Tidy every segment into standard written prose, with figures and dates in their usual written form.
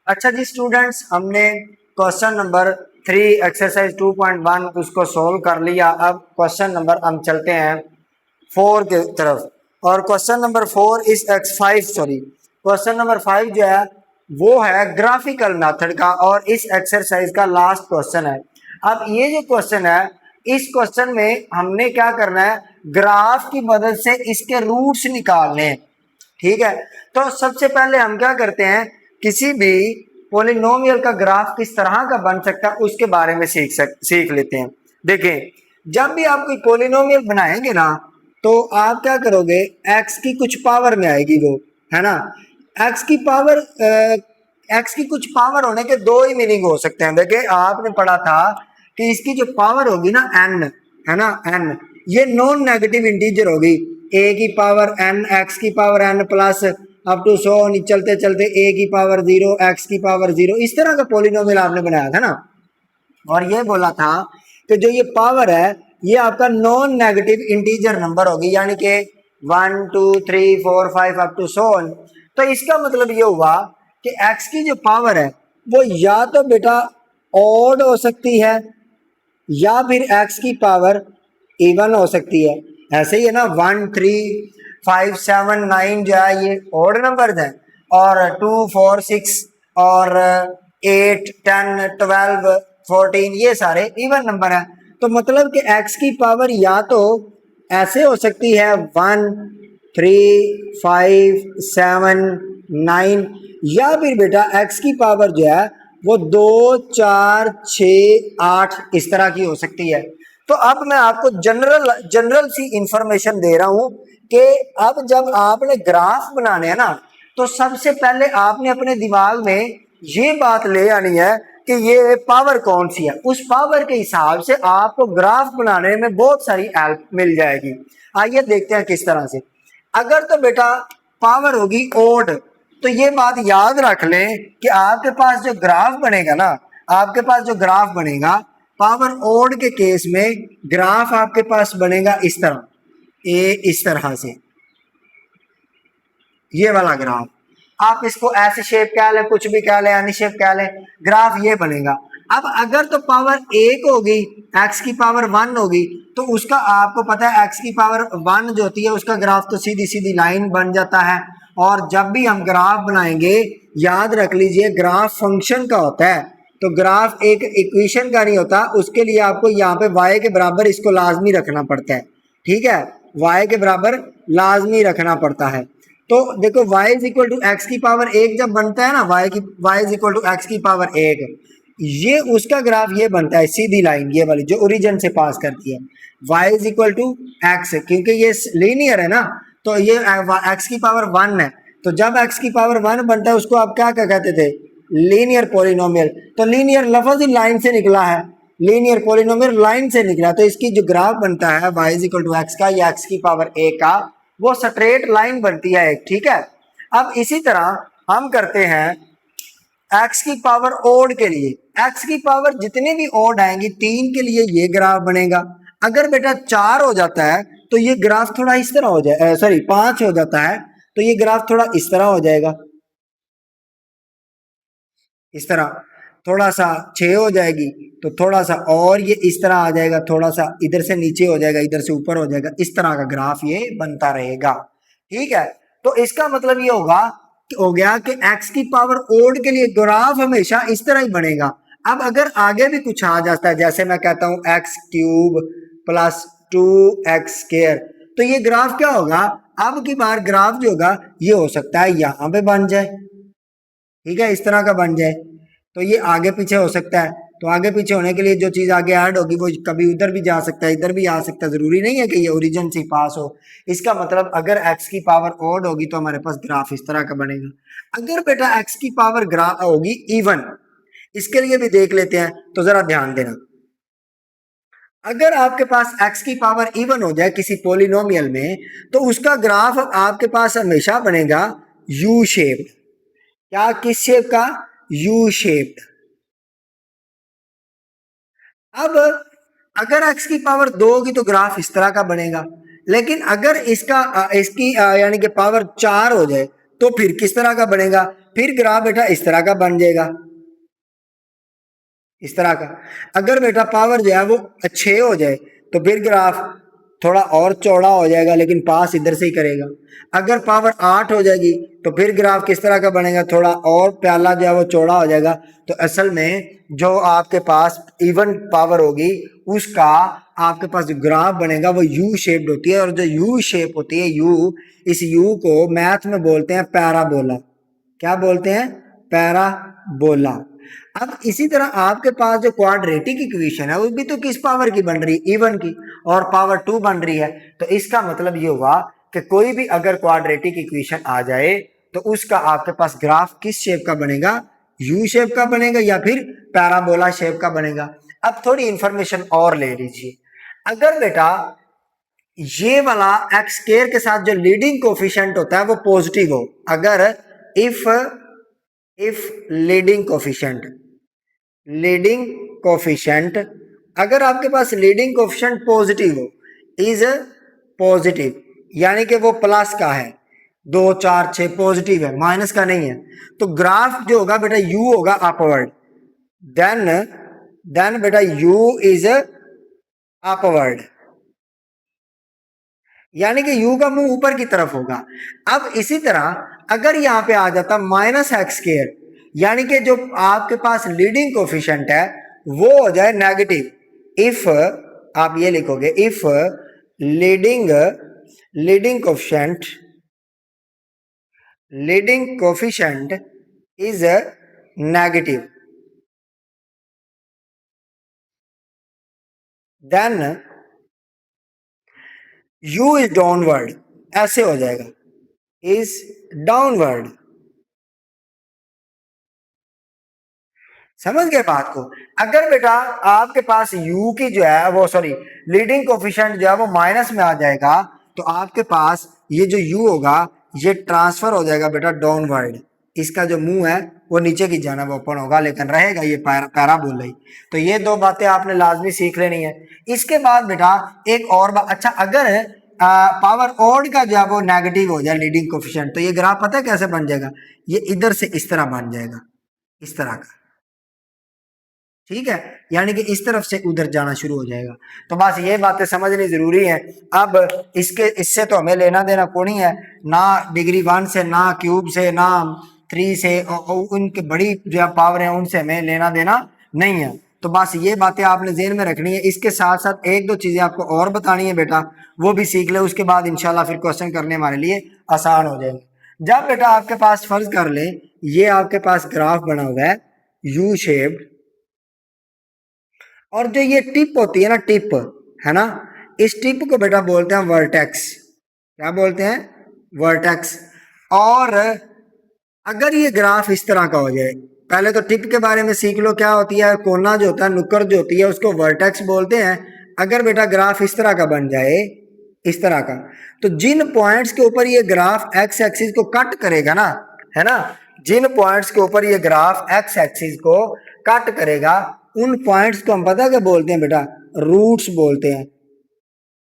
अच्छा जी स्टूडेंट्स, हमने question number 3 exercise 2.1 उसको सोल्व कर लिया। अब क्वेश्चन नंबर हम चलते हैं 4 के तरफ। और क्वेश्चन नंबर 4 इस क्वेश्चन नंबर 5 जो है वो है ग्राफिकल मेथड का, और इस एक्सरसाइज का लास्ट क्वेश्चन है। अब ये जो क्वेश्चन है, इस क्वेश्चन में हमने क्या करना है, ग्राफ की मदद से इसके रूट्स निकालने हैं। ठीक है, तो सबसे पहले हम क्या करते हैं, किसी भी पोलिनोमियल का ग्राफ किस तरह का बन सकता है उसके बारे में सीख लेते हैं। देखें, जब भी आप कोई पोलिनोमियल बनाएंगे ना, तो आप क्या करोगे, एक्स की कुछ पावर में आएगी वो, है ना। एक्स की पावर एक्स की कुछ पावर होने के दो ही मीनिंग हो सकते हैं। देखिए, आपने पढ़ा था कि इसकी जो पावर होगी ना एन, है ना, एन, ये नॉन नेगेटिव इंटीजर होगी। ए की पावर एन, एक्स की power n plus up to so चलते चलते ए की पावर 0, एक्स की पावर 0, इस तरह का पोलिनोमियल आपने बनाया था ना। और ये बोला था कि जो ये पावर है ये आपका नॉन नेगेटिव इंटीजर नंबर होगी, यानी कि 1 2 3 4 5 अप टू सो। तो इसका मतलब ये हुआ कि एक्स की जो पावर है वो या तो बेटा ऑड हो सकती है, या फिर एक्स की पावर इवन हो सकती है। ऐसे ही है ना, 1 3 5 7 9 जो है ये ऑड नंबर है, और 2 4 6 और 8 10 12 14 ये सारे इवन नंबर है। तो मतलब कि एक्स की पावर या तो ऐसे हो सकती है 1 3 5 7 9, या फिर बेटा एक्स की पावर जो है वो 2 4 6 8 इस तरह की हो सकती है। तो अब मैं आपको जनरल सी इंफॉर्मेशन दे रहा हूं कि अब जब आपने ग्राफ बनाने हैं ना, तो सबसे पहले आपने अपने दिमाग में ये बात ले आनी है कि ये पावर कौन सी है। उस पावर के हिसाब से आपको ग्राफ बनाने में बहुत सारी हेल्प मिल जाएगी। आइए देखते हैं किस तरह से। अगर तो बेटा पावर होगी ओड, तो ये बात याद रख लें कि आपके पास जो ग्राफ बनेगा ना, आपके पास जो ग्राफ बनेगा पावर ओड के केस में, ग्राफ आपके पास बनेगा इस तरह, ए इस तरह से, ये वाला ग्राफ। आप इसको ऐसे शेप कह लें, कुछ भी कह लें, एनी शेप कह लें, ग्राफ ये बनेगा। अब अगर तो पावर एक होगी, एक्स की पावर 1 होगी, तो उसका आपको पता है एक्स की पावर 1 जो होती है उसका ग्राफ तो सीधी सीधी लाइन बन जाता है। और जब भी हम ग्राफ बनाएंगे, याद रख लीजिए ग्राफ फंक्शन का होता है, तो ग्राफ एक इक्वेशन का नहीं होता। उसके लिए आपको यहाँ पे y के बराबर इसको लाजमी रखना पड़ता है। ठीक है, y के बराबर लाजमी रखना पड़ता है। तो देखो y is equal to x की पावर 1 जब बनता है ना, y is equal to x की पावर 1, ये उसका ग्राफ ये बनता है, सीधी लाइन ये वाली जो ओरिजिन से पास करती है। y is equal to x, क्योंकि ये लीनियर है ना, तो ये x की पावर 1 है। तो जब x की पावर 1 बनता है उसको आप क्या कहते थे, लीनियर पोलिनोमियल। तो लीनियर लफ्ज ही लाइन से निकला है, लीनियर पोलिनोमियल लाइन से निकला। तो इसकी जो ग्राफ बनता है y is equal to x का या x की पावर 1 का, वो स्ट्रेट लाइन बनती है एक। ठीक है, अब इसी तरह हम करते हैं x की पावर ओड के लिए। x की पावर जितने भी ओड आएंगी 3 के लिए ये ग्राफ बनेगा। अगर बेटा 4 हो जाता है तो ये ग्राफ थोड़ा इस तरह हो जाए, सॉरी 5 हो जाता है तो ये ग्राफ थोड़ा इस तरह हो जाएगा, इस तरह। थोड़ा सा 6 हो जाएगी तो थोड़ा सा और ये इस तरह आ जाएगा, थोड़ा सा इधर से नीचे हो जाएगा, इधर से ऊपर हो जाएगा, इस तरह का ग्राफ ये बनता रहेगा। ठीक है, तो इसका मतलब ये होगा हो गया कि x की पावर ओड के लिए ग्राफ हमेशा इस तरह ही बनेगा। अब अगर आगे भी कुछ आ जाता है, जैसे मैं कहता हूं एक्स क्यूब प्लस 2x², तो ये ग्राफ क्या होगा, अब की बार ग्राफ जो होगा ये हो सकता है यहां पे बन जाए। ठीक है, इस तरह का बन जाए, तो ये आगे पीछे हो सकता है। तो आगे पीछे होने के लिए जो चीज आगे ऐड होगी वो कभी उधर भी जा सकता है, इधर भी आ सकता है, जरूरी नहीं है कि ये ओरिजिन से पास हो। इसका मतलब अगर x की पावर ओड होगी तो हमारे पास ग्राफ इस तरह का बनेगा। अगर बेटा x की पावर ग्राफ होगी इवन, इसके लिए भी देख लेते हैं, तो जरा ध्यान देना। अगर आपके पास x की पावर इवन हो जाए किसी पोलिनोमियल में, तो उसका ग्राफ आपके पास हमेशा बनेगा यू शेप्ड। क्या, किस शेप का, यू शेप्ड। अब अगर x की पावर 2 होगी तो ग्राफ इस तरह का बनेगा। लेकिन अगर इसकी यानी कि पावर 4 हो जाए तो फिर किस तरह का बनेगा, फिर ग्राफ बेटा इस तरह का बन जाएगा, इस तरह का। अगर बेटा पावर जो है वो 6 हो जाए तो फिर ग्राफ थोड़ा और चौड़ा हो जाएगा, लेकिन पास इधर से ही करेगा। अगर पावर 8 हो जाएगी तो फिर ग्राफ किस तरह का बनेगा, थोड़ा और प्याला जो है वो चौड़ा हो जाएगा। तो असल में जो आपके पास इवन पावर होगी उसका आपके पास जो ग्राफ बनेगा वो यू शेप्ड होती है, और जो यू शेप होती है यू, इस यू को मैथ में बोलते हैं पैराबोला। क्या बोलते हैं, पैराबोला। अब इसी तरह आपके पास जो क्वाड्रेटिक इक्वेशन है वो भी तो किस पावर की बन रही है, इवन की, और पावर 2 बन रही है। तो इसका मतलब ये हुआ कि कोई भी अगर क्वाड्रेटिक इक्वेशन आ जाए तो उसका आपके पास ग्राफ किस शेप का बनेगा, यू शेप का बनेगा या फिर पैराबोला शेप का बनेगा। अब थोड़ी इंफॉर्मेशन और ले लीजिए। अगर बेटा ये वाला एक्स स्क्वायर के साथ जो लीडिंग कोफिशिएंट होता है वो पॉजिटिव हो, अगर इफ लीडिंग कोफिशिएंट अगर आपके पास लीडिंग कोफिशिएंट पॉजिटिव हो, इज पॉजिटिव, यानी कि वो प्लस का है, 2 4 6 पॉजिटिव है, माइनस का नहीं है, तो ग्राफ जो होगा बेटा यू होगा अपवर्ड। देन बेटा यू इज अपवर्ड, यानी कि यू का मुंह ऊपर की तरफ होगा। अब इसी तरह अगर यहां पे आ जाता माइनस एक्स स्क्वायर, यानी कि जो आपके पास लीडिंग कोफिशिएंट है वो हो जाए नेगेटिव, इफ आप ये लिखोगे if leading coefficient is negative, then U is downward, ऐसे हो जाएगा, इज डाउनवर्ड। समझ गए बात को। अगर बेटा आपके पास u की जो है वो सॉरी लीडिंग कोफिशिएंट जो है वो माइनस में आ जाएगा तो आपके पास ये जो u होगा ये ट्रांसफर हो जाएगा बेटा डाउनवर्ड, इसका जो मुंह है वो नीचे की जानिब ओपन होगा, लेकिन रहेगा ये पैराबोला ही। तो ये दो बातें आपने लाजमी सीख लेनी है। इसके बाद बेटा एक और बात, अच्छा अगर पावर ओड का जो है वो नेगेटिव हो जाए लीडिंग कोफिशिएंट, तो ये ग्राफ पता है कैसे बन जाएगा, ये इधर से इस तरह बन जाएगा, इस तरह का, ठीक है, यानी कि इस तरफ से उधर जाना शुरू हो जाएगा। तो बस ये बातें समझनी जरूरी है। अब इससे तो हमें लेना देना कोई नहीं है, ना डिग्री 1 से, ना क्यूब से, ना 3 से, उनके बड़ी जो पावर है उनसे हमें लेना देना नहीं है। तो बस ये बातें आपने जेहन में रखनी है। इसके साथ साथ एक दो चीजें आपको और बतानी है बेटा, वो भी सीख ले, उसके बाद इंशाल्लाह फिर क्वेश्चन करने हमारे लिए आसान हो जाएंगे। जब बेटा आपके पास फर्ज कर ले ये आपके पास ग्राफ बना हुआ है यू शेप्ड, और जो ये टिप होती है ना, टिप है ना, इस टिप को बेटा बोलते हैं वर्टेक्स। क्या बोलते हैं, वर्टेक्स। और अगर ये ग्राफ इस तरह का हो जाए, पहले तो टिप के बारे में सीख लो, क्या होती है, कोना जो होता है, नुक्कड़ जो होती है उसको वर्टेक्स बोलते हैं। अगर बेटा ग्राफ इस तरह का बन जाए, इस तरह का, तो जिन पॉइंट्स के ऊपर ये ग्राफ एक्स एक्सिस को कट करेगा ना, है ना, जिन पॉइंट्स के ऊपर ये ग्राफ एक्स एक्सिस को कट करेगा उन पॉइंट्स को हम पता क्या बोलते हैं बेटा, रूट्स बोलते हैं,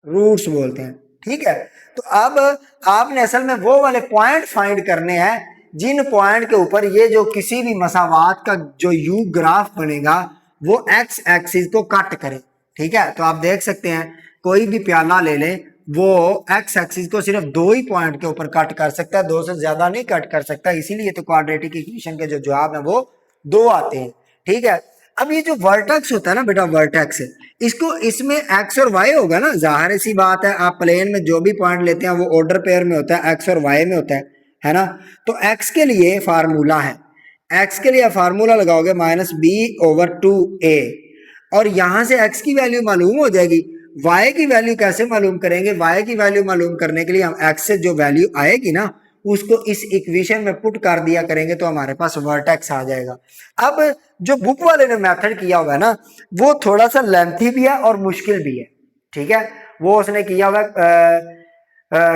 रूट्स बोलते हैं। ठीक है, तो अब आपने असल में वो वाले पॉइंट फाइंड करने हैं जिन पॉइंट के ऊपर ये जो किसी भी मसावात का जो यू ग्राफ बनेगा वो एक्स एक्सिस को कट करे। ठीक है, तो आप देख सकते हैं कोई भी प्याला ले लें वो एक्स एक्सिस को सिर्फ 2 ही पॉइंट के ऊपर कट कर सकता है, 2 से ज्यादा नहीं कट कर सकता, इसीलिए तो क्वाड्रेटिक इक्वेशन के जो जवाब है वो 2 आते हैं। ठीक है, अब ये जो वर्टेक्स होता है ना बेटा, वर्टेक्स इसको, इसमें एक्स और वाई होगा ना, जाहिर सी बात है, आप प्लेन में जो भी पॉइंट लेते हैं वो ऑर्डर पेयर में होता है, एक्स और वाई में होता है ना। तो एक्स के लिए फार्मूला है, एक्स के लिए फार्मूला लगाओगे -b/2a, और यहां से एक्स की वैल्यू मालूम हो जाएगी। वाई की वैल्यू कैसे मालूम करेंगे, वाई की वैल्यू मालूम करने के लिए हम एक्स से जो वैल्यू आएगी ना उसको इस इक्वेशन में पुट कर दिया करेंगे तो हमारे पास वर्टेक्स आ जाएगा। अब जो बुक वाले ने मेथड किया हुआ है ना वो थोड़ा सा लेंथी भी है और मुश्किल भी है। ठीक है, वो उसने किया हुआ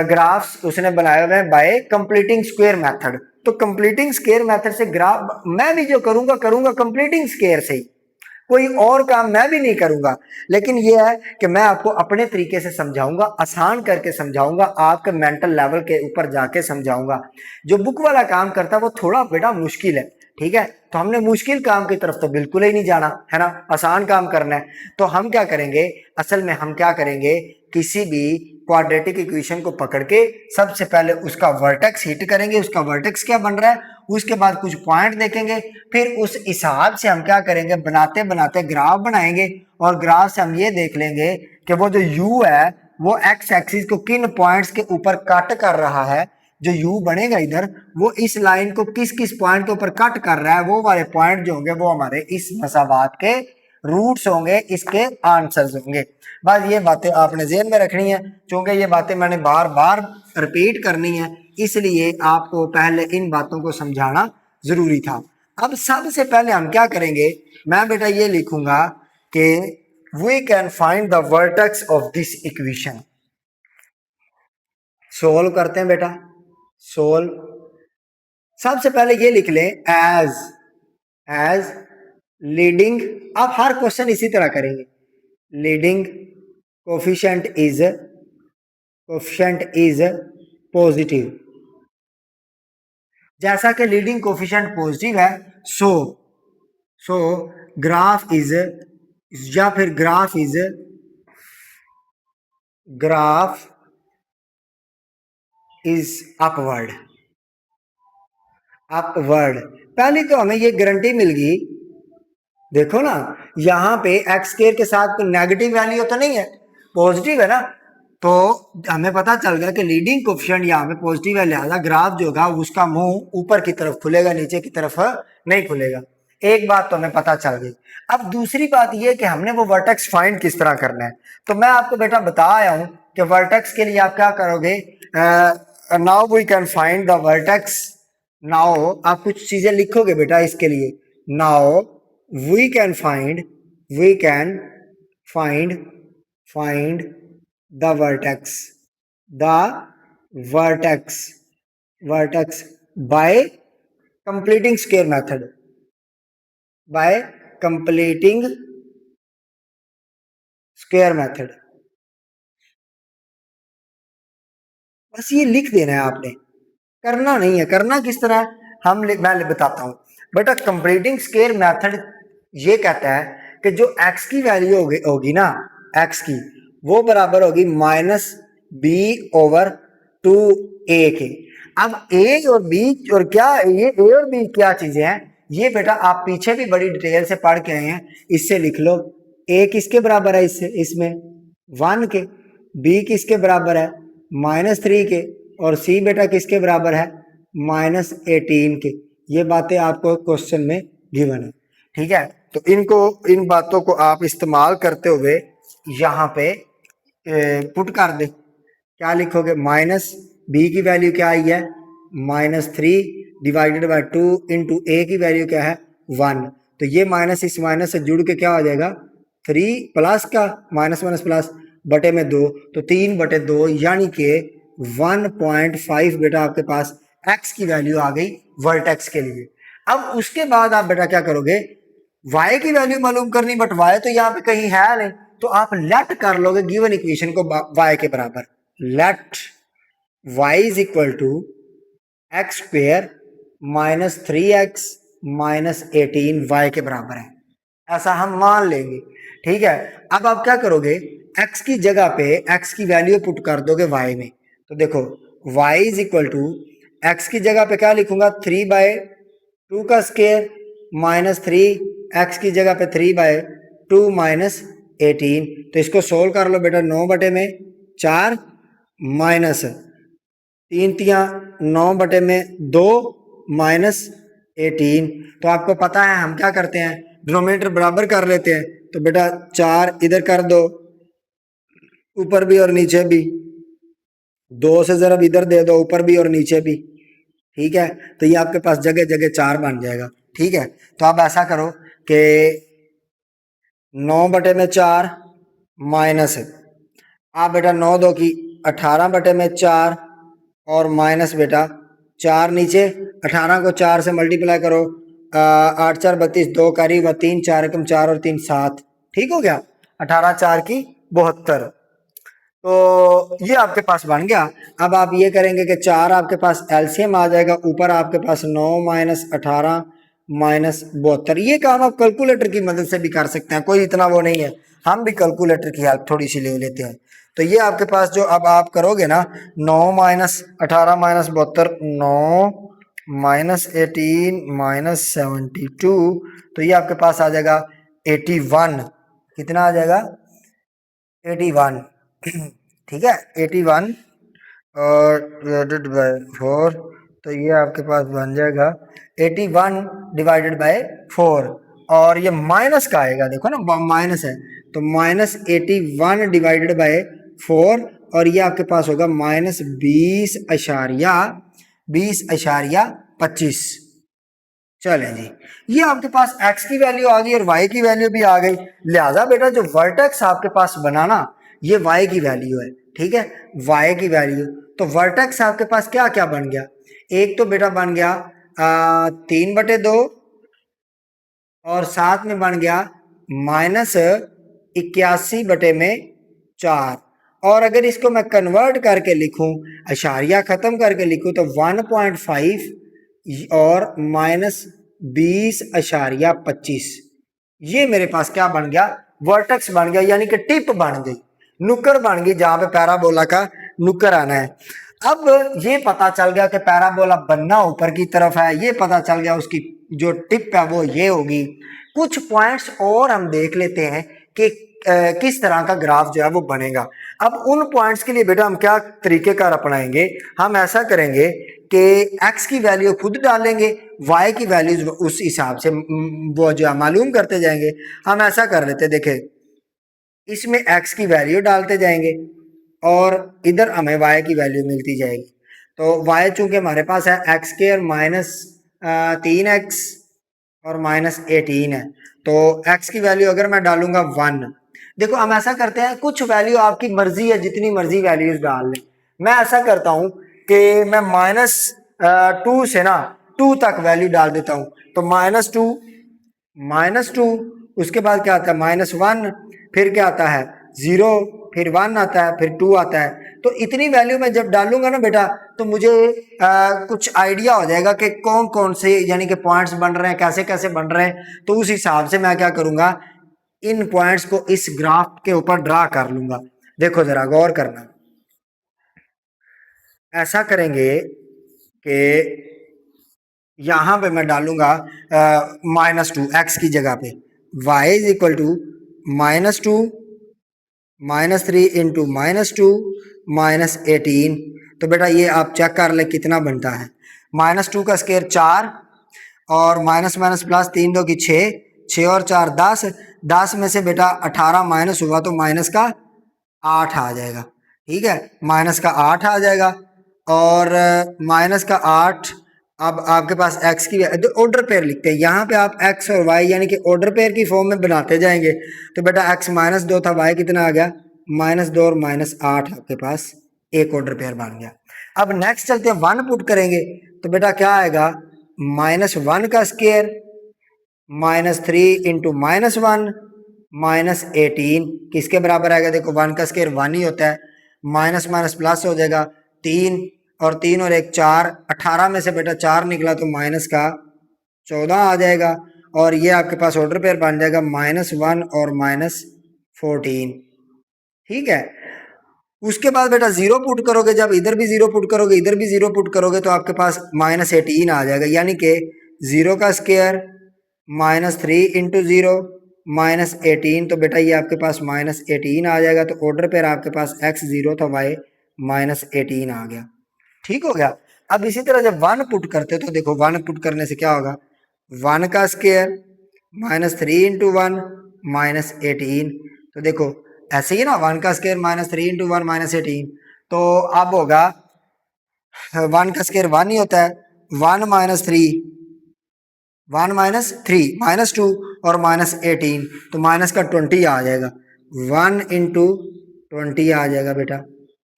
ग्राफ्स उसने बनाए हुए हैं बाय कंप्लीटिंग स्क्वायर मेथड। तो कंप्लीटिंग स्क्वायर मेथड से ग्राफ मैं भी जो करूंगा कंप्लीटिंग स्क्वायर से ही, कोई और काम मैं भी नहीं करूंगा, लेकिन ये है कि मैं आपको अपने तरीके से समझाऊंगा, आसान करके समझाऊंगा, आपके मेंटल लेवल के ऊपर जाके समझाऊंगा। जो बुक वाला काम करता है वो थोड़ा बेटा मुश्किल है, ठीक है, तो हमने मुश्किल काम की तरफ तो बिल्कुल ही नहीं जाना है ना, आसान काम करना है। तो हम क्या करेंगे, असल में हम क्या करेंगे, किसी भी क्वाड्रेटिक इक्वेशन को पकड़ के सबसे पहले उसका वर्टेक्स हिट करेंगे, उसका वर्टेक्स क्या बन रहा है, उसके बाद कुछ पॉइंट देखेंगे, फिर उस हिसाब से हम क्या करेंगे, बनाते बनाते ग्राफ बनाएंगे, और ग्राफ से हम ये देख लेंगे कि वो जो u है वो एक्स एक्सिस को किन पॉइंट्स के ऊपर कट कर रहा है, जो u बनेगा इधर वो इस लाइन को किस किस पॉइंट के ऊपर कट कर रहा है, वो वाले पॉइंट जो होंगे वो हमारे इस मसावात के रूट्स होंगे, इसके आंसर्स होंगे। बस ये बातें आपने ज़हन में रखनी है, क्योंकि ये बातें मैंने बार बार रिपीट करनी है, इसलिए आपको पहले इन बातों को समझाना जरूरी था। अब सबसे पहले हम क्या करेंगे, मैं बेटा ये लिखूंगा कि we can find the vertex of this equation. Solve करते हैं बेटा, सोल्व। सबसे पहले ये लिख लें एज लीडिंग, आप हर क्वेश्चन इसी तरह करेंगे, लीडिंग कोफिशिएंट इज पॉजिटिव। जैसा कि लीडिंग कोफिशिएंट पॉजिटिव है, सो ग्राफ इज, या फिर ग्राफ इज अपवर्ड। पहले तो हमें ये गारंटी मिल गई, देखो ना यहाँ पे एक्स स्क्वायर के साथ कोई नेगेटिव वैल्यू तो नहीं है, पॉजिटिव है ना, तो हमें पता चल गया कि लीडिंग कोफिशिएंट यहाँ पे पॉजिटिव है, लिहाजा ग्राफ जो होगा उसका मुंह ऊपर की तरफ खुलेगा, नीचे की तरफ नहीं खुलेगा। एक बात तो हमें पता चल गई। अब दूसरी बात यह कि हमने वो वर्टेक्स फाइंड किस तरह करना है, तो मैं आपको बेटा बता आया हूं कि वर्टेक्स के लिए आप क्या करोगे, now we can find the vertex. Now आप कुछ चीजें लिखोगे बेटा इसके लिए, now we can find the vertex by completing square method, बस ये लिख देना है आपने, करना नहीं है। करना किस तरह है, मैं बताता हूं बेटा। कंप्लीटिंग स्क्वायर मेथड ये कहता है कि जो x की वैल्यू होगी ना, x की वो बराबर होगी -b/2a के। अब a और b और क्या, ये a और b क्या चीजें हैं, ये बेटा आप पीछे भी बड़ी डिटेल से पढ़ के आए हैं, इससे लिख लो। a किसके बराबर है, इसमें 1 के, b किसके बराबर है -3 के, और c बेटा किसके बराबर है -18 के। ये बातें आपको क्वेश्चन में गिवन है, ठीक है। तो इन बातों को आप इस्तेमाल करते हुए यहाँ पे पुट कर दे। क्या लिखोगे, -b की वैल्यू क्या आई है -3 डिवाइडेड बाय 2 इंटू a की वैल्यू क्या है 1। तो ये माइनस इस माइनस से जुड़ के क्या हो जाएगा 3 प्लस का माइनस प्लस बटे में 2, तो 3/2 यानी कि 1.5 बेटा आपके पास x की वैल्यू आ गई वर्टेक्स के लिए। अब उसके बाद आप बेटा क्या करोगे, y की वैल्यू मालूम करनी, बट y तो यहाँ पे कहीं है नहीं, तो आप लेट कर लोगे गिवन इक्वेशन को y के बराबर। Let y is equal to x square -3x -18 y के बराबर है, ऐसा हम मान लेंगे, ठीक है। अब आप क्या करोगे, x की जगह पे x की वैल्यू पुट कर दोगे y में। तो देखो y is equal to x की जगह पे क्या लिखूंगा 3/2 का स्क्वायर -3, एक्स की जगह पे 3/2 -18। तो इसको सोल्व कर लो बेटा, 9/4 माइनस 3×9/2 -18। तो आपको पता है हम क्या करते हैं, डिनोमिनेटर बराबर कर लेते हैं। तो बेटा 4 इधर कर दो, ऊपर भी और नीचे भी, 2 से जरा इधर दे दो, ऊपर भी और नीचे भी, ठीक है। तो ये आपके पास जगह जगह 4 बन जाएगा, ठीक है। तो आप ऐसा करो कि 9/4 माइनस, आप बेटा 9×2 की 18/4 और माइनस बेटा 4 नीचे, 18 को 4 से मल्टीप्लाई करो 8 4 32, 2 कारी 3 4 एकम 4 और 3 7, ठीक हो गया। 18 4 की 72, तो ये आपके पास बन गया। अब आप ये करेंगे कि 4 आपके पास एलसीएम आ जाएगा, ऊपर आपके पास 9 माइनस 18 माइनस 72। ये काम आप कैलकुलेटर की मदद से भी कर सकते हैं, कोई इतना वो नहीं है, हम भी कैलकुलेटर की हेल्प थोड़ी सी ले लेते हैं। तो ये आपके पास जो अब आप करोगे ना, 9 माइनस 18 माइनस 72, 9 माइनस 18 माइनस 72, तो ये आपके पास आ जाएगा 81। कितना आ जाएगा? 81। ठीक है, 81 और डिवाइडेड बाय 4, तो ये आपके पास बन जाएगा 81 डिवाइडेड बाय 4। और ये माइनस का आएगा, देखो ना माइनस है, तो माइनस 81 डिवाइडेड बाय 4, और ये आपके पास होगा माइनस 20.25। चलें जी, ये आपके पास x की वैल्यू आ गई और y की वैल्यू भी आ गई। लिहाजा बेटा जो वर्टेक्स आपके पास बनाना, ये y की वैल्यू है, ठीक है, y की वैल्यू। तो वर्टेक्स आपके पास क्या क्या बन गया? एक तो बेटा बन गया 3/2, और साथ में बन गया -81/4। और अगर इसको मैं कन्वर्ट करके लिखूं, अशारिया खत्म करके लिखूं, तो 1.5 और -20.25, ये मेरे पास क्या बन गया? वर्टेक्स बन गया, यानी कि टिप बन गई, नुक्कड़ बन गई जहां पे पैराबोला का नुक्कड़ आना है। अब ये पता चल गया कि पैराबोला बनना ऊपर की तरफ है, ये पता चल गया उसकी जो टिप है वो ये होगी। कुछ पॉइंट्स और हम देख लेते हैं कि किस तरह का ग्राफ जो है वो बनेगा। अब उन पॉइंट्स के लिए बेटा हम क्या तरीकेकार अपनाएंगे? हम ऐसा करेंगे कि x की वैल्यू खुद डालेंगे, y की वैल्यूज उस हिसाब से वो जो है मालूम करते जाएंगे। हम ऐसा कर लेते, देखे इसमें x की वैल्यू डालते जाएंगे और इधर हमें y की वैल्यू मिलती जाएगी। तो y चूंकि हमारे पास है x² माइनस 3x और -18 है, तो x की वैल्यू अगर मैं डालूंगा 1, देखो हम ऐसा करते हैं, कुछ वैल्यू आपकी मर्जी है, जितनी मर्जी वैल्यूज डाल लें। मैं ऐसा करता हूं कि मैं -2 से ना 2 तक वैल्यू डाल देता हूं। तो -2, उसके बाद क्या आता है -1, फिर क्या आता है 0, फिर 1 आता है, फिर 2 आता है। तो इतनी वैल्यू मैं जब डालूंगा ना बेटा, तो मुझे कुछ आइडिया हो जाएगा कि कौन कौन से यानी कि पॉइंट्स बन रहे हैं, कैसे कैसे बन रहे हैं। तो उस हिसाब से मैं क्या करूंगा, इन पॉइंट्स को इस ग्राफ के ऊपर ड्रा कर लूंगा। देखो जरा गौर करना, ऐसा करेंगे कि यहां पे मैं डालूंगा -2 x की जगह पे, y is equal to -2 -3 into -2 -18। तो बेटा ये आप चेक कर ले कितना बनता है। -2 का स्क्वायर 4, और माइनस माइनस प्लस 3 2 की 6, 6 और 4 10, 10 में से बेटा 18 माइनस हुआ तो माइनस का 8 आ जाएगा, ठीक है, माइनस का 8 आ जाएगा। और माइनस का 8, अब आपके पास x की ऑर्डर पेयर लिखते हैं, यहाँ पे आप x और y यानी कि ऑर्डर पेयर की फॉर्म में बनाते जाएंगे। तो बेटा x -2 था, y कितना आ गया -2 और -8, आपके पास एक ऑर्डर पेयर बन गया। अब नेक्स्ट चलते हैं, 1 पुट करेंगे, तो बेटा क्या आएगा -1 का स्क्वायर -3 इंटू -1 -18 किसके बराबर आएगा? देखो 1 का स्क्वायर 1 ही होता है, माइनस माइनस प्लस हो जाएगा 3, और 3 और 1 4, 18 में से बेटा 4 निकला तो माइनस का 14 आ जाएगा। और ये आपके पास ऑर्डर पेयर बन जाएगा -1 और -14, ठीक है। उसके बाद बेटा 0 पुट करोगे, जब इधर भी 0 पुट करोगे, इधर भी 0 पुट करोगे, तो आपके पास -18 आ जाएगा, यानी कि 0 का स्क्वायर -3 इंटू 0 -18, तो बेटा ये आपके पास -18 आ जाएगा। तो ऑर्डर पेयर आपके पास x 0 था, y -18 आ गया, ठीक हो गया। अब इसी तरह जब 1 पुट करते हो, तो देखो 1 पुट करने से क्या होगा, 1 का स्क्वायर -3 इंटू 1 -18, तो देखो ऐसे ही ना, 1 का स्क्वायर -3 इंटू 1 -18, तो अब होगा 1 का स्क्वायर 1 ही होता है, 1 -3, 1 -3 -2 और -18, तो माइनस का 20 आ जाएगा, 1 इंटू 20 आ जाएगा बेटा,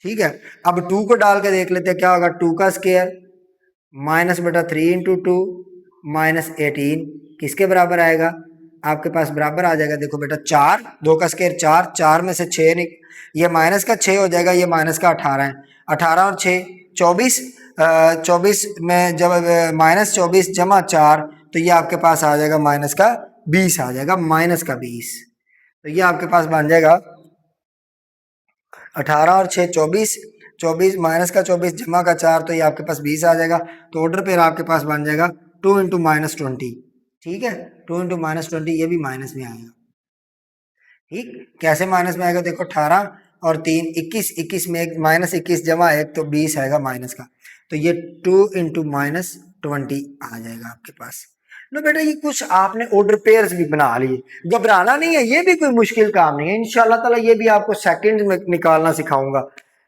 ठीक है। अब 2 को डाल के देख लेते हैं क्या होगा, 2 का स्क्वायर माइनस बेटा 3 इंटू 2 -18 किसके बराबर आएगा? आपके पास बराबर आ जाएगा, देखो बेटा 4, 2 का स्क्वायर 4, 4 में से 6 ये माइनस का 6 हो जाएगा, ये माइनस का 18 है, 18 और 6 24, 24 में जब -24 जमा 4 तो ये आपके पास आ जाएगा माइनस का 20 आ जाएगा, माइनस का 20। तो ये आपके पास बन जाएगा 18 और 6 24, 24 माइनस का 24 जमा का 4 तो ये आपके पास 20 आ जाएगा। तो ऑर्डर पेयर आपके पास बन जाएगा 2 इंटू -20, ठीक है, 2 इंटू -20, ये भी माइनस में आएगा। ठीक, कैसे माइनस में आएगा? देखो 18 और 3 21, 21 में एक -21 जमा 1 तो 20 आएगा माइनस का। तो ये 2 इंटू -20 आ जाएगा आपके पास। लो बेटा ये कुछ आपने ऑर्डर पेयर्स भी बना लिए, घबराना नहीं है, ये भी कोई मुश्किल काम नहीं है, इंशाल्लाह ताला ये भी आपको सेकंड में निकालना सिखाऊंगा।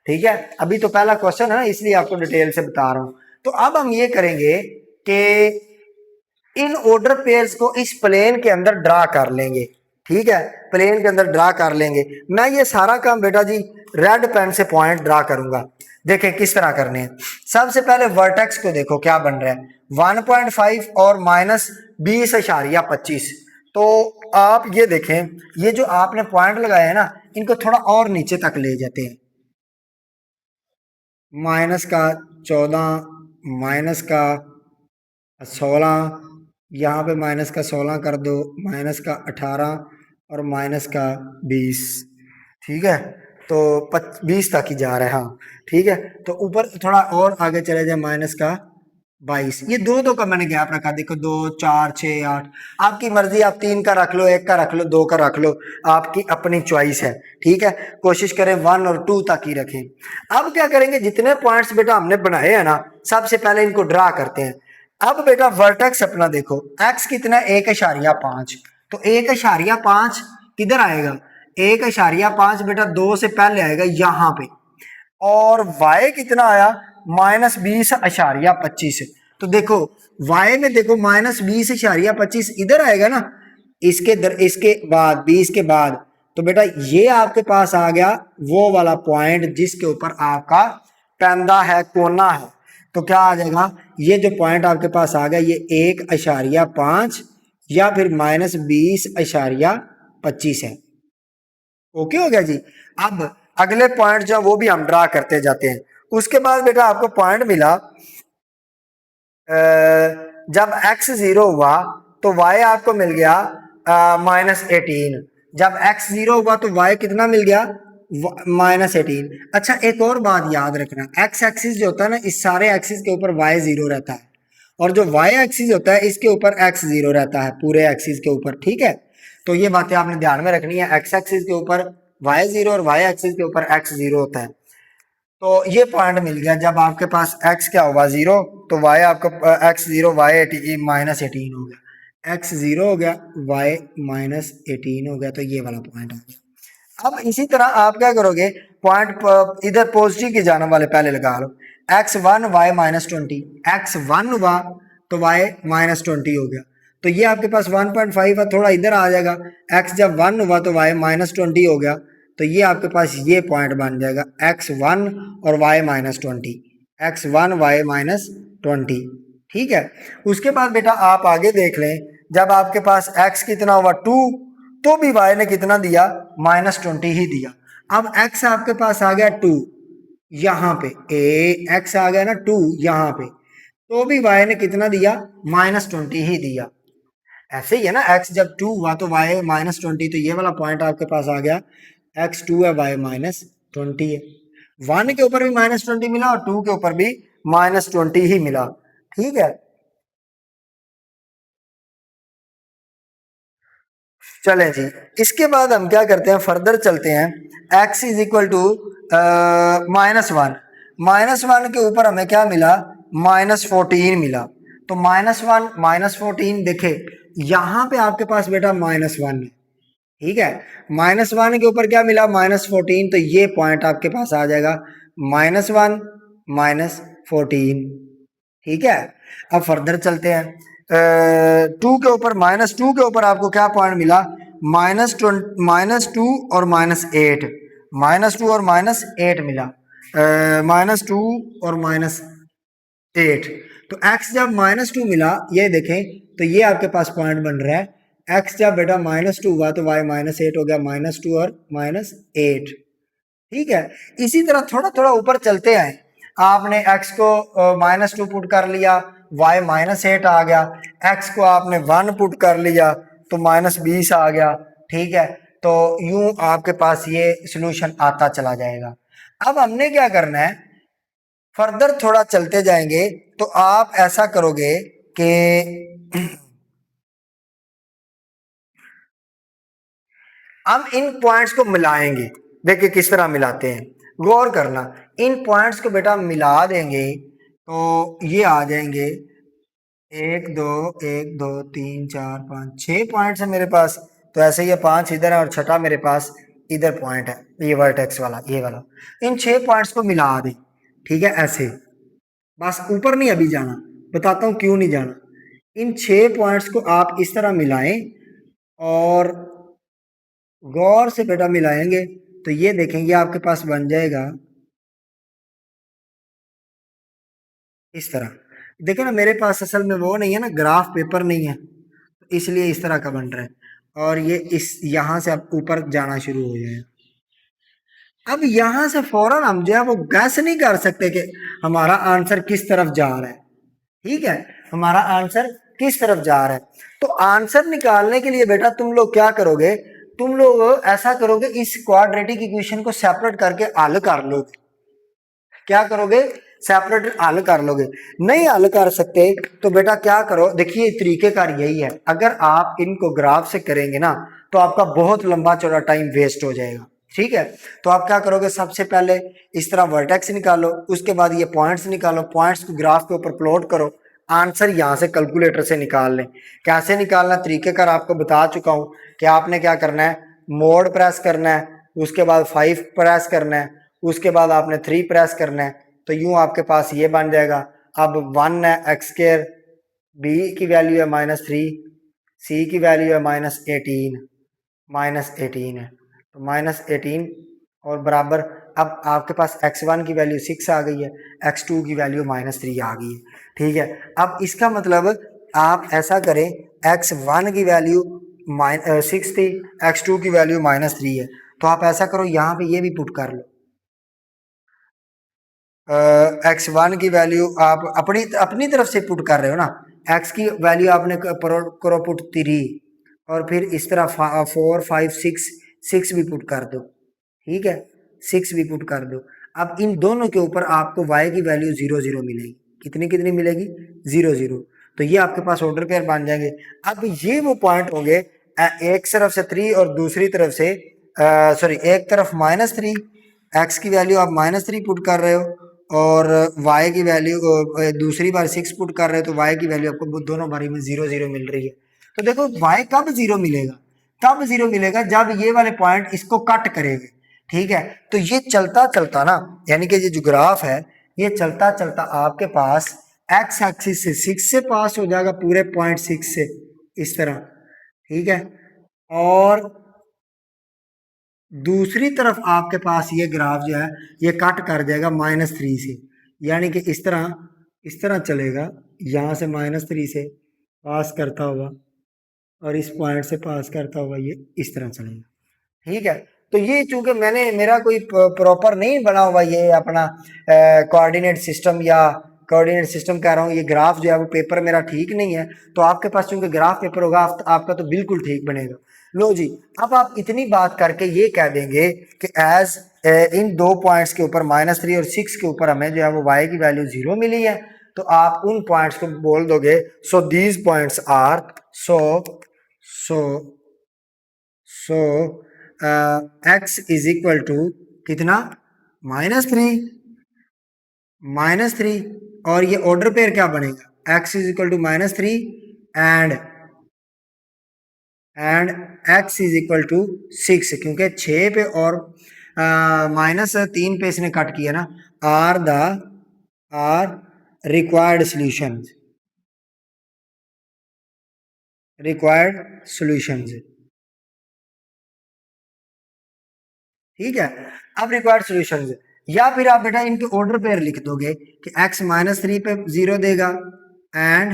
ठीक है, अभी तो पहला क्वेश्चन है ना, इसलिए आपको डिटेल से बता रहा हूं। तो अब हम ये करेंगे कि इन ऑर्डर पेयर्स को इस प्लेन के अंदर ड्रा कर लेंगे। ठीक है, प्लेन के अंदर ड्रा कर लेंगे। मैं ये सारा काम बेटा जी रेड पेन से पॉइंट ड्रा करूंगा। देखें किस तरह करने हैं। सबसे पहले वर्टेक्स को देखो क्या बन रहा है, 1.5 और -20.25। तो आप ये देखें, ये जो आपने पॉइंट लगाया है ना, इनको थोड़ा और नीचे तक ले जाते हैं। माइनस का 14, माइनस का 16, यहाँ पे माइनस का 16 कर दो, माइनस का 18 और माइनस का 20। ठीक है, तो 20 तक ही जा रहा है। हाँ ठीक है, तो ऊपर थोड़ा और आगे चले जाए, माइनस का 22। ये दो दो का मैंने गैप रखा, देखो 2 4 6 8, आपकी मर्जी, आप 3 का रख लो, 1 का रख लो, 2 का रख लो, आपकी अपनी चॉइस है। ठीक है, कोशिश करें 1 और 2 तक ही रखें। अब क्या करेंगे, जितने पॉइंट्स बेटा हमने बनाए हैं ना, सबसे पहले इनको ड्रा करते हैं। अब बेटा वर्टेक्स अपना देखो, x कितना है 1.5, तो 1.5 किधर आएगा, 1.5 बेटा 2 से पहले आएगा यहाँ पे, और y कितना आया -20.25। तो देखो y में देखो -20.25 इधर आएगा ना, इसके बाद 20 के बाद, तो बेटा ये आपके पास आ गया वो वाला पॉइंट जिसके ऊपर आपका पैंदा है, कोना है। तो क्या आ जाएगा, ये जो पॉइंट आपके पास आ गया ये 1.5 या फिर -20.25 है। ओके हो गया जी। अब अगले पॉइंट जो वो भी हम ड्रा करते जाते हैं। उसके बाद बेटा आपको पॉइंट मिला, जब x 0 हुआ तो y आपको मिल गया -18, जब x 0 हुआ तो y कितना मिल गया, -18। अच्छा एक और बात याद रखना, x एक्सिस जो होता है ना, इस सारे एक्सिस के ऊपर y 0 रहता है, और जो y एक्सिस होता है इसके ऊपर x 0 रहता है, पूरे एक्सिस के ऊपर। ठीक है, तो ये बातें आपने ध्यान में रखनी है, x एक्सिस के ऊपर y 0 और y एक्सिस के ऊपर x 0 होता है। तो ये पॉइंट मिल गया, जब आपके पास x क्या होगा 0, तो y आपका x 0 y -18 हो गया, x 0 हो गया, y -18 हो गया, तो ये वाला पॉइंट आ गया। अब इसी तरह आप क्या करोगे, पॉइंट इधर पॉजिटिव की जानब वाले पहले लगा लो, x1 y -20, x1 हुआ तो y -20 हो गया, तो ये आपके पास 1.5 है, थोड़ा इधर आ जाएगा, x जब 1 हुआ तो y -20 हो गया, तो ये आपके पास ये पॉइंट बन जाएगा x1 और y -20, x1 y -20। ठीक है, उसके बाद बेटा आप आगे देख लें, जब आपके पास x कितना हुआ 2, तो भी y ने कितना दिया, -20 ही दिया। अब x आपके पास आ गया 2 यहाँ पे, x आ गया ना 2 यहाँ पे, तो भी y ने कितना दिया, -20 ही दिया। ऐसे ही है ना, x जब 2 हुआ तो y -20, तो ये वाला पॉइंट आपके पास आ गया, x2 है y -20 है, 1 के ऊपर भी -20 मिला और 2 के ऊपर भी -20 ही मिला। ठीक है, चले जी, इसके बाद हम क्या करते हैं, फर्दर चलते हैं, x इज इक्वल टू -1, -1 के ऊपर हमें क्या मिला, -14 मिला, तो -1 -14 देखे यहाँ पे आपके पास बेटा -1 है। ठीक है, -1 के ऊपर क्या मिला, -14, तो ये पॉइंट आपके पास आ जाएगा -1 -14। ठीक है, अब फर्दर चलते हैं, 2 के ऊपर, -2 के ऊपर आपको क्या पॉइंट मिला, -2 और -8, -2 और -8 मिला, -2 और 8। तो x जब -2 मिला, ये देखें, तो ये आपके पास पॉइंट बन रहा है। x जब बेटा -2 हुआ तो y -8 हो गया, -2 और -8। ठीक है। इसी तरह थोड़ा थोड़ा ऊपर चलते आए, आपने x को -2 पुट कर लिया, y -8 आ गया, x को आपने 1 पुट कर लिया तो -20 आ गया। ठीक है। तो यूं आपके पास ये सॉल्यूशन आता चला जाएगा। अब हमने क्या करना है, फर्दर थोड़ा चलते जाएंगे तो आप ऐसा करोगे कि हम इन पॉइंट्स को मिलाएंगे। देखिए किस तरह मिलाते हैं, गौर करना। इन पॉइंट्स को बेटा मिला देंगे तो ये आ जाएंगे 1 2 1 2 3 4 5 6 पॉइंट्स है मेरे पास। तो ऐसे ये 5 इधर है और छठा मेरे पास इधर पॉइंट है, ये वर्टेक्स वाला, ये वाला। इन 6 पॉइंट्स को मिला दें। ठीक है, ऐसे। बस ऊपर नहीं अभी जाना, बताता हूं क्यों नहीं जाना। इन 6 पॉइंट्स को आप इस तरह मिलाएं और गौर से बेटा मिलाएंगे तो ये देखेंगे आपके पास बन जाएगा इस तरह। देखो ना, मेरे पास असल में वो नहीं है ना, ग्राफ पेपर नहीं है, तो इसलिए इस तरह का बन रहा है। और ये इस यहां से अब ऊपर जाना शुरू हो जाए। अब यहां से फौरन हम जो है वो गैस नहीं कर सकते कि हमारा आंसर किस तरफ जा रहा है। ठीक है, हमारा आंसर किस तरफ जा रहा है। तो आंसर निकालने के लिए बेटा तुम लोग क्या करोगे, तुम लोग ऐसा करोगे, इस क्वाड्रेटिक इक्वेशन को सेपरेट करके हल कर लोगे। क्या करोगे, सेपरेट हल कर लोगे। नहीं हल कर सकते तो बेटा क्या करो, देखिए तरीकेकार यही है। अगर आप इनको ग्राफ से करेंगे ना तो आपका बहुत लंबा चौड़ा टाइम वेस्ट हो जाएगा। ठीक है, तो आप क्या करोगे, सबसे पहले इस तरह वर्टेक्स निकालो, उसके बाद ये पॉइंट्स निकालो, पॉइंट्स को ग्राफ के ऊपर प्लॉट करो, आंसर यहां से कैलकुलेटर से निकाल लें। कैसे निकालना, तरीकेकार आपको बता चुका हूं कि आपने क्या करना है, मोड प्रेस करना है, उसके बाद 5 प्रेस करना है, उसके बाद आपने 3 प्रेस करना है, तो यूं आपके पास ये बन जाएगा। अब 1 है एक्स स्क्र, बी की वैल्यू है -3, सी की वैल्यू है -18 है, तो -18 और बराबर। अब आपके पास x1 की वैल्यू 6 आ गई है, x2 की वैल्यू -3 आ गई है। ठीक है, अब इसका मतलब आप ऐसा करें, x1 की वैल्यू 6 थी, x2 की वैल्यू -3 है, तो आप ऐसा करो यहाँ पे ये भी पुट कर लो। x1 की वैल्यू आप अपनी अपनी तरफ से पुट कर रहे हो ना, x की वैल्यू आपने करो पुट 3, और फिर इस तरह 4 5 6 6 भी पुट कर दो। ठीक है, 6 भी पुट कर दो। अब इन दोनों के ऊपर आपको y की वैल्यू 0 0 मिलेगी। कितनी कितनी मिलेगी, 0 0। तो ये आपके पास ऑर्डर पेयर बन जाएंगे। अब ये वो पॉइंट होंगे, एक तरफ से 3 और दूसरी तरफ से सॉरी, एक तरफ -3, x की वैल्यू आप -3 पुट कर रहे हो और y की वैल्यू दूसरी बार 6 पुट कर रहे हो, तो y की वैल्यू आपको दोनों बारी में 0 0 मिल रही है। तो देखो y कब 0 मिलेगा, तब 0 मिलेगा जब ये वाले पॉइंट इसको कट करेंगे। ठीक है, तो ये चलता चलता ना, यानी कि ये जो ग्राफ है, ये चलता चलता आपके पास x एक्सिस से 6 से पास हो जाएगा, पूरे पॉइंट 6 से इस तरह। ठीक है, और दूसरी तरफ आपके पास ये ग्राफ जो है ये कट कर जाएगा -3 से, यानी कि इस तरह चलेगा, यहाँ से -3 से पास करता हुआ और इस पॉइंट से पास करता हुआ ये इस तरह चलेगा। ठीक है, तो ये चूंकि मेरा कोई प्रॉपर नहीं बना हुआ ये अपना कोऑर्डिनेट सिस्टम, या कोऑर्डिनेट सिस्टम कह रहा हूँ, ये ग्राफ जो है वो पेपर मेरा ठीक नहीं है, तो आपके पास चूंकि ग्राफ पेपर होगा आपका तो बिल्कुल ठीक बनेगा। लो जी, अब आप इतनी बात करके ये कह देंगे कि एज इन दो पॉइंट्स के ऊपर -3 और 6 के ऊपर हमें जो है वो y की वैल्यू 0 मिली है, तो आप उन पॉइंट्स को बोल दोगे, so these points are so so so x is equal to कितना, -3 -3, और ये ऑर्डर पेयर क्या बनेगा, x is equal to -3 and x is equal to 6, क्योंकि 6 पे और -3 पे इसने कट किया ना, are required solutions, required solutions. ठीक है, अब रिक्वायर्ड सॉल्यूशंस, या फिर आप बेटा इनके ऑर्डर पेयर लिख दोगे कि x -3 पे 0 देगा एंड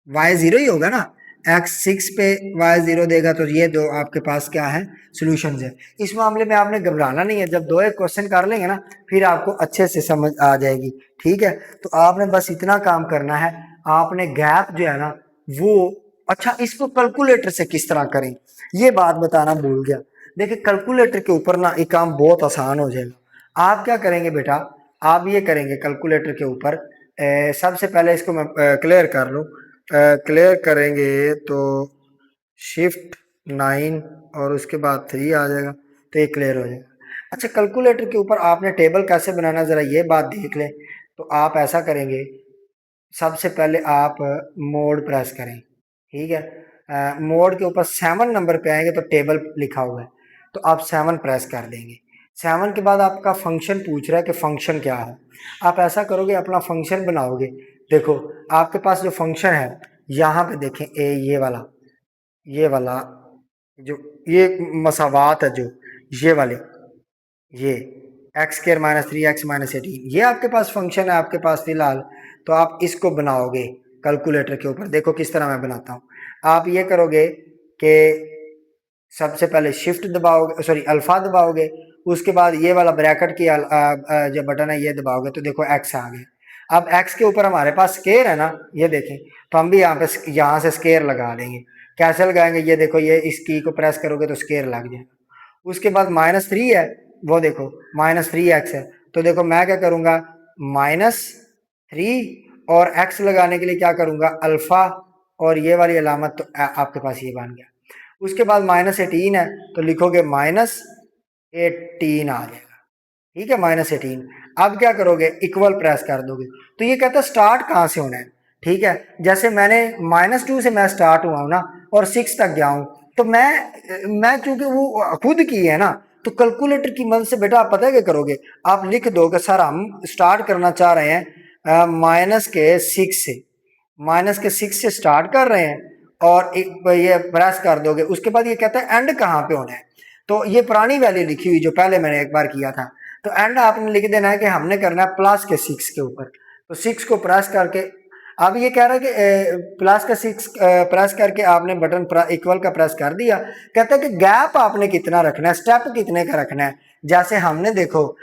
y 0 ही होगा ना, x 6 पे y 0 देगा, तो ये दो आपके पास क्या है, सॉल्यूशंस है। इस मामले में आपने घबराना नहीं है, जब दो एक क्वेश्चन कर लेंगे ना फिर आपको अच्छे से समझ आ जाएगी। ठीक है, तो आपने बस इतना काम करना है, आपने गैप जो है ना वो, अच्छा इसको कैलकुलेटर से किस तरह करें ये बात बताना भूल गया। देखिए कैलकुलेटर के ऊपर ना ये काम बहुत आसान हो जाएगा। आप क्या करेंगे बेटा, आप ये करेंगे कैलकुलेटर के ऊपर, सबसे पहले इसको मैं क्लियर कर लूँ, क्लियर करेंगे तो शिफ्ट 9 और उसके बाद 3 आ जाएगा, तो ये क्लियर हो जाएगा। अच्छा कैलकुलेटर के ऊपर आपने टेबल कैसे बनाना ज़रा ये बात देख लें। तो आप ऐसा करेंगे, सबसे पहले आप मोड प्रेस करें, ठीक है, मोड के ऊपर 7 नंबर पे आएंगे तो टेबल लिखा हुआ है, तो आप 7 प्रेस कर देंगे। 7 के बाद आपका फंक्शन पूछ रहा है कि फंक्शन क्या है, आप ऐसा करोगे अपना फंक्शन बनाओगे। देखो आपके पास जो फंक्शन है यहाँ पे देखें, ये वाला जो ये मसावात है, जो ये वाले, ये x² - 3x - 18 ये आपके पास फंक्शन है आपके पास फिलहाल। तो आप इसको बनाओगे कैलकुलेटर के ऊपर, देखो किस तरह मैं बनाता हूँ। आप ये करोगे कि सबसे पहले शिफ्ट दबाओगे, सॉरी अल्फा दबाओगे, उसके बाद ये वाला ब्रैकेट की जो बटन है ये दबाओगे तो देखो x आ गया। अब x के ऊपर हमारे पास स्केयर है ना, ये देखें, तो हम भी यहाँ से स्केयर लगा देंगे। कैसे लगाएंगे, ये देखो, ये इस की को प्रेस करोगे तो स्केयर लग जाएगा। उसके बाद -3 है, वो देखो -3x है, तो देखो मैं क्या करूँगा, -3 और x लगाने के लिए क्या करूँगा, अल्फा और ये वाली अलामत, तो आपके पास ये बन गया। उसके बाद -18 है तो लिखोगे -18 आ जाएगा, ठीक है, -18। अब क्या करोगे, इक्वल प्रेस कर दोगे, तो ये कहता है स्टार्ट कहाँ से होना है। ठीक है, जैसे मैंने -2 से मैं स्टार्ट हुआ हूँ ना और 6 तक गया हूँ, तो मैं चूंकि वो खुद की है ना, तो कैलकुलेटर की मदद से बेटा आप पता है क्या करोगे, आप लिख दोगे सर हम स्टार्ट करना चाह रहे हैं -6 से स्टार्ट कर रहे हैं, और एक ये प्रेस कर दोगे। उसके बाद ये कहता है एंड कहाँ पे होना है, तो ये पुरानी वैल्यू लिखी हुई जो पहले मैंने एक बार किया था, तो एंड आपने लिख देना है कि हमने करना है +6 के ऊपर। तो 6 को प्रेस करके, अब ये कह रहा है कि +6 प्रेस करके आपने बटन इक्वल का प्रेस कर दिया। कहता है कि गैप आपने कितना रखना है, स्टेप कितने का रखना है। जैसे हमने देखो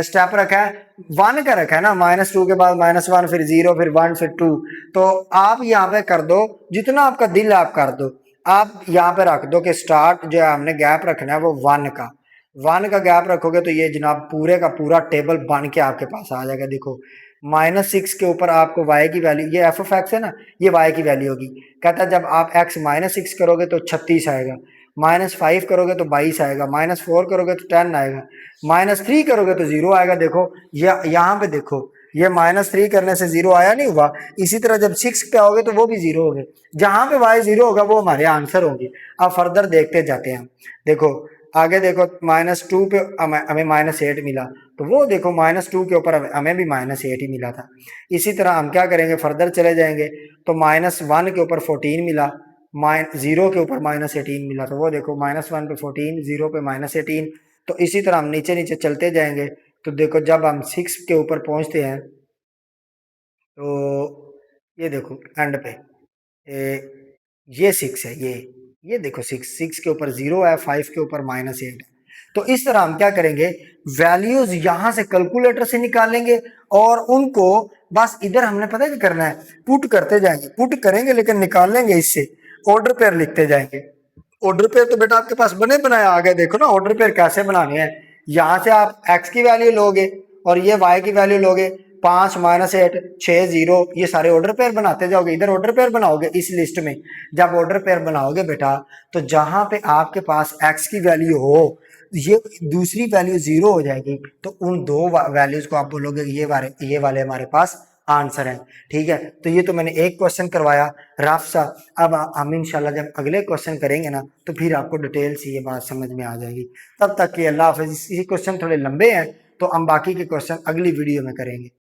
स्टेप रखा है 1 का रखा है ना, -2 के बाद -1 फिर 0 फिर 1 फिर 2, तो आप यहाँ पे कर दो जितना आपका दिल आप कर दो। आप यहाँ पे रख दो कि स्टार्ट जो है हमने गैप रखना है वो 1 का गैप रखोगे तो ये जनाब पूरे का पूरा टेबल बन के आपके पास आ जाएगा। देखो -6 के ऊपर आपको y की वैल्यू, ये f(x) है ना, ये y की वैल्यू होगी। कहता है जब आप x -6 करोगे तो 36 आएगा, -5 करोगे तो 22 आएगा, -4 करोगे तो 10 आएगा, -3 करोगे तो 0 आएगा। देखो यहाँ पे देखो, ये -3 करने से 0 आया नहीं हुआ। इसी तरह जब 6 पे आओगे तो वो भी 0 हो गए। जहां पे y 0 होगा वो हमारे आंसर होंगे। अब फर्दर देखते जाते हैं। देखो आगे देखो, -2 पे हमें -8 मिला, तो वो देखो -2 के ऊपर हमें भी -8 ही मिला था। इसी तरह हम क्या करेंगे, फर्दर चले जाएंगे, तो -1 के ऊपर 14 मिला, 0 के ऊपर -18 मिला, तो वो देखो -1 पे 14, 0 पे -18। तो इसी तरह हम नीचे नीचे चलते जाएंगे, तो देखो जब हम 6 के ऊपर पहुंचते हैं तो ये देखो एंड पे ये 6 है, ये देखो 6 के ऊपर 0 है, 5 के ऊपर -8 है। तो इस तरह हम क्या करेंगे, वैल्यूज यहां से कैलकुलेटर से निकालेंगे और उनको बस इधर हमने पता है क्या करना है, पुट करते जाएंगे, पुट करेंगे लेकिन निकालेंगे इससे, ऑर्डर पेयर लिखते जाएंगे। ऑर्डर पेयर तो बेटा आपके पास बने बनाया आ गया। देखो ना ऑर्डर पेयर कैसे बनाने हैं, यहाँ से आप x की वैल्यू लोगे और ये y की वैल्यू लोगे, 5 -8 6 0, ये सारे ऑर्डर पेयर बनाते जाओगे। इधर ऑर्डर पेयर बनाओगे इस लिस्ट में। जब ऑर्डर पेयर बनाओगे बेटा, तो जहां पे आपके पास x की वैल्यू हो, ये दूसरी वैल्यू 0 हो जाएगी, तो उन दो वैल्यूज को आप बोलोगे ये वाले हमारे पास आंसर है। ठीक है, तो ये तो मैंने एक क्वेश्चन करवाया रफ सा। अब हम इंशाल्लाह जब अगले क्वेश्चन करेंगे ना, तो फिर आपको डिटेल से ये बात समझ में आ जाएगी। तब तक कि अल्लाह हाफिज़। ये क्वेश्चन थोड़े लंबे हैं, तो हम बाकी के क्वेश्चन अगली वीडियो में करेंगे।